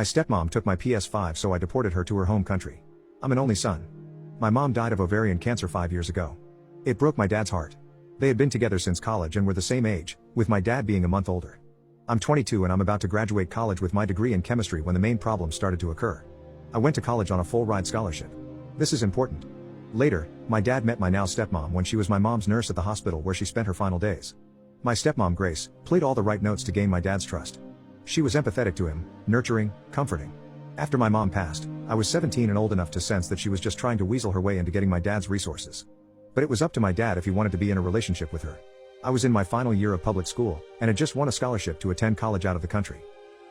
My stepmom took my PS5, so I deported her to her home country. I'm an only son. My mom died of ovarian cancer 5 years ago. It broke my dad's heart. They had been together since college and were the same age, with my dad being a month older. I'm 22 and I'm about to graduate college with my degree in chemistry when the main problems started to occur. I went to college on a full-ride scholarship. This is important. Later, my dad met my now stepmom when she was my mom's nurse at the hospital where she spent her final days. My stepmom, Grace, played all the right notes to gain my dad's trust. She was empathetic to him, nurturing, comforting. After my mom passed, I was 17 and old enough to sense that she was just trying to weasel her way into getting my dad's resources. But it was up to my dad if he wanted to be in a relationship with her. I was in my final year of public school, and had just won a scholarship to attend college out of the country.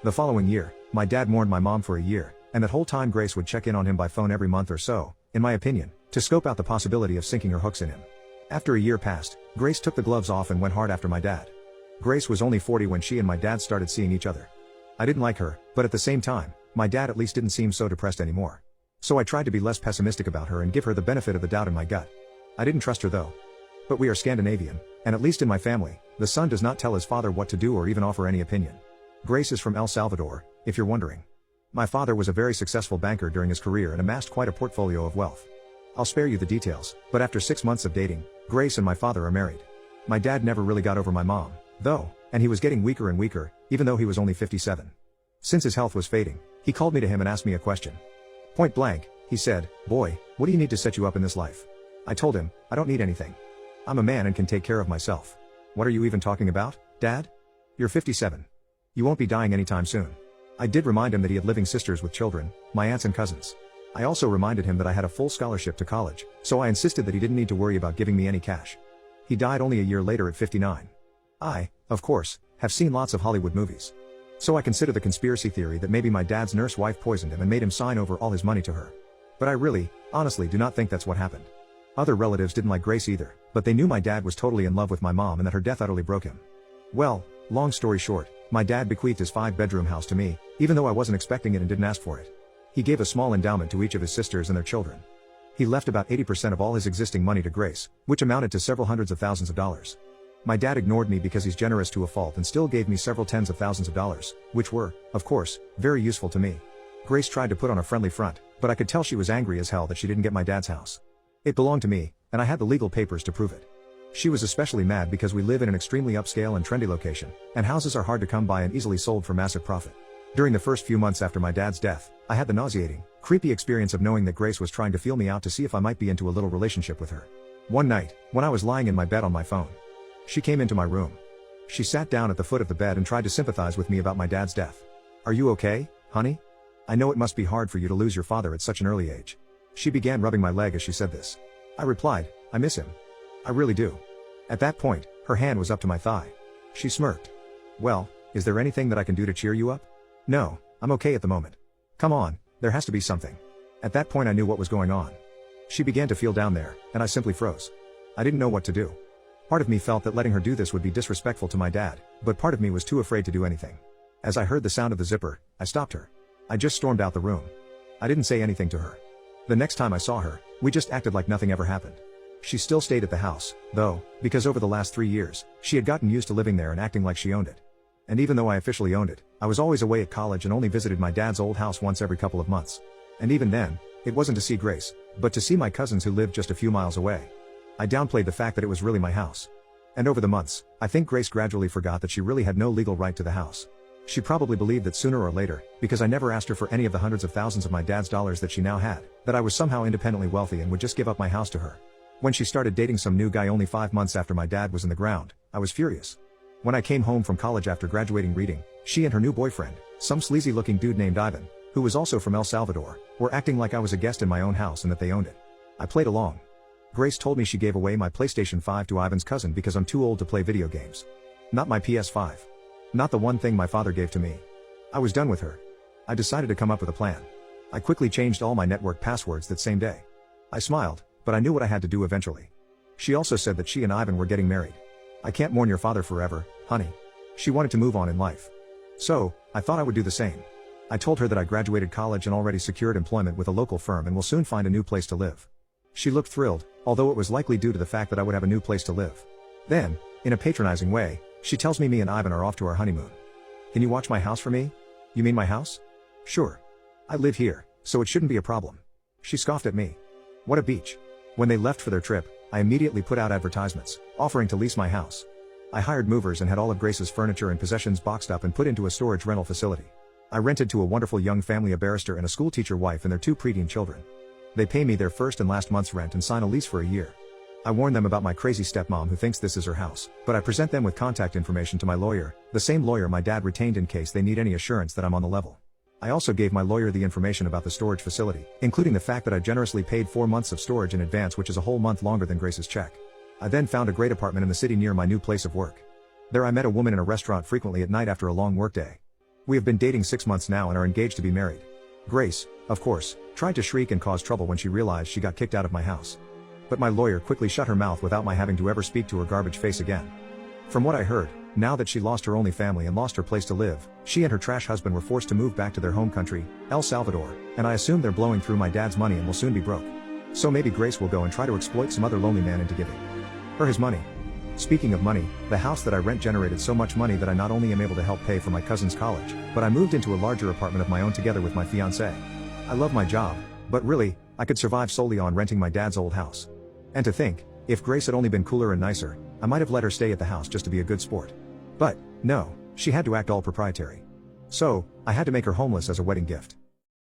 The following year, my dad mourned my mom for a year, and that whole time Grace would check in on him by phone every month or so, in my opinion, to scope out the possibility of sinking her hooks in him. After a year passed, Grace took the gloves off and went hard after my dad. Grace was only 40 when she and my dad started seeing each other. I didn't like her, but at the same time, my dad at least didn't seem so depressed anymore. So I tried to be less pessimistic about her and give her the benefit of the doubt in my gut. I didn't trust her though. But we are Scandinavian, and at least in my family, the son does not tell his father what to do or even offer any opinion. Grace is from El Salvador, if you're wondering. My father was a very successful banker during his career and amassed quite a portfolio of wealth. I'll spare you the details, but after 6 months of dating, Grace and my father are married. My dad never really got over my mom, though, and he was getting weaker and weaker, even though he was only 57. Since his health was fading, he called me to him and asked me a question. Point blank, he said, "Boy, what do you need to set you up in this life?" I told him, "I don't need anything. I'm a man and can take care of myself." "What are you even talking about, Dad? You're 57. You won't be dying anytime soon." I did remind him that he had living sisters with children, my aunts and cousins. I also reminded him that I had a full scholarship to college, so I insisted that he didn't need to worry about giving me any cash. He died only a year later at 59. I, of course, have seen lots of Hollywood movies. So I consider the conspiracy theory that maybe my dad's nurse wife poisoned him and made him sign over all his money to her. But I really, honestly do not think that's what happened. Other relatives didn't like Grace either, but they knew my dad was totally in love with my mom and that her death utterly broke him. Well, long story short, my dad bequeathed his 5-bedroom house to me, even though I wasn't expecting it and didn't ask for it. He gave a small endowment to each of his sisters and their children. He left about 80% of all his existing money to Grace, which amounted to several hundreds of thousands of dollars. My dad ignored me because he's generous to a fault and still gave me several tens of thousands of dollars, which were, of course, very useful to me. Grace tried to put on a friendly front, but I could tell she was angry as hell that she didn't get my dad's house. It belonged to me, and I had the legal papers to prove it. She was especially mad because we live in an extremely upscale and trendy location, and houses are hard to come by and easily sold for massive profit. During the first few months after my dad's death, I had the nauseating, creepy experience of knowing that Grace was trying to feel me out to see if I might be into a little relationship with her. One night, when I was lying in my bed on my phone, she came into my room. She sat down at the foot of the bed and tried to sympathize with me about my dad's death. "Are you okay, honey? I know it must be hard for you to lose your father at such an early age." She began rubbing my leg as she said this. I replied, "I miss him. I really do." At that point, her hand was up to my thigh. She smirked. "Well, is there anything that I can do to cheer you up?" "No, I'm okay at the moment." "Come on, there has to be something." At that point I knew what was going on. She began to feel down there, and I simply froze. I didn't know what to do. Part of me felt that letting her do this would be disrespectful to my dad, but part of me was too afraid to do anything. As I heard the sound of the zipper, I stopped her. I just stormed out the room. I didn't say anything to her. The next time I saw her, we just acted like nothing ever happened. She still stayed at the house, though, because over the last 3 years, she had gotten used to living there and acting like she owned it. And even though I officially owned it, I was always away at college and only visited my dad's old house once every couple of months. And even then, it wasn't to see Grace, but to see my cousins who lived just a few miles away. I downplayed the fact that it was really my house. And over the months, I think Grace gradually forgot that she really had no legal right to the house. She probably believed that sooner or later, because I never asked her for any of the hundreds of thousands of my dad's dollars that she now had, that I was somehow independently wealthy and would just give up my house to her. When she started dating some new guy only 5 months after my dad was in the ground, I was furious. When I came home from college after graduating reading, she and her new boyfriend, some sleazy looking dude named Ivan, who was also from El Salvador, were acting like I was a guest in my own house and that they owned it. I played along. Grace told me she gave away my PlayStation 5 to Ivan's cousin because I'm too old to play video games. Not my PS5. Not the one thing my father gave to me. I was done with her. I decided to come up with a plan. I quickly changed all my network passwords that same day. I smiled, but I knew what I had to do eventually. She also said that she and Ivan were getting married. "I can't mourn your father forever, honey." She wanted to move on in life. So, I thought I would do the same. I told her that I graduated college and already secured employment with a local firm and will soon find a new place to live. She looked thrilled, although it was likely due to the fact that I would have a new place to live. Then, in a patronizing way, she tells me and Ivan are off to our honeymoon. "Can you watch my house for me?" "You mean my house?" Sure. I live here, so it shouldn't be a problem. She scoffed at me. What a beach. When they left for their trip, I immediately put out advertisements, offering to lease my house. I hired movers and had all of Grace's furniture and possessions boxed up and put into a storage rental facility. I rented to a wonderful young family, a barrister and a schoolteacher wife and their 2 preteen children. They pay me their first and last month's rent and sign a lease for a year. I warn them about my crazy stepmom who thinks this is her house, but I present them with contact information to my lawyer, the same lawyer my dad retained in case they need any assurance that I'm on the level. I also gave my lawyer the information about the storage facility, including the fact that I generously paid 4 months of storage in advance, which is a whole month longer than Grace's check. I then found a great apartment in the city near my new place of work. There I met a woman in a restaurant frequently at night after a long workday. We have been dating 6 months now and are engaged to be married. Grace, of course, tried to shriek and cause trouble when she realized she got kicked out of my house. But my lawyer quickly shut her mouth without my having to ever speak to her garbage face again. From what I heard, now that she lost her only family and lost her place to live, she and her trash husband were forced to move back to their home country, El Salvador, and I assume they're blowing through my dad's money and will soon be broke. So maybe Grace will go and try to exploit some other lonely man into giving her his money. Speaking of money, the house that I rent generated so much money that I not only am able to help pay for my cousin's college, but I moved into a larger apartment of my own together with my fiancée. I love my job, but really, I could survive solely on renting my dad's old house. And to think, if Grace had only been cooler and nicer, I might have let her stay at the house just to be a good sport. But, no, she had to act all proprietary. So, I had to make her homeless as a wedding gift.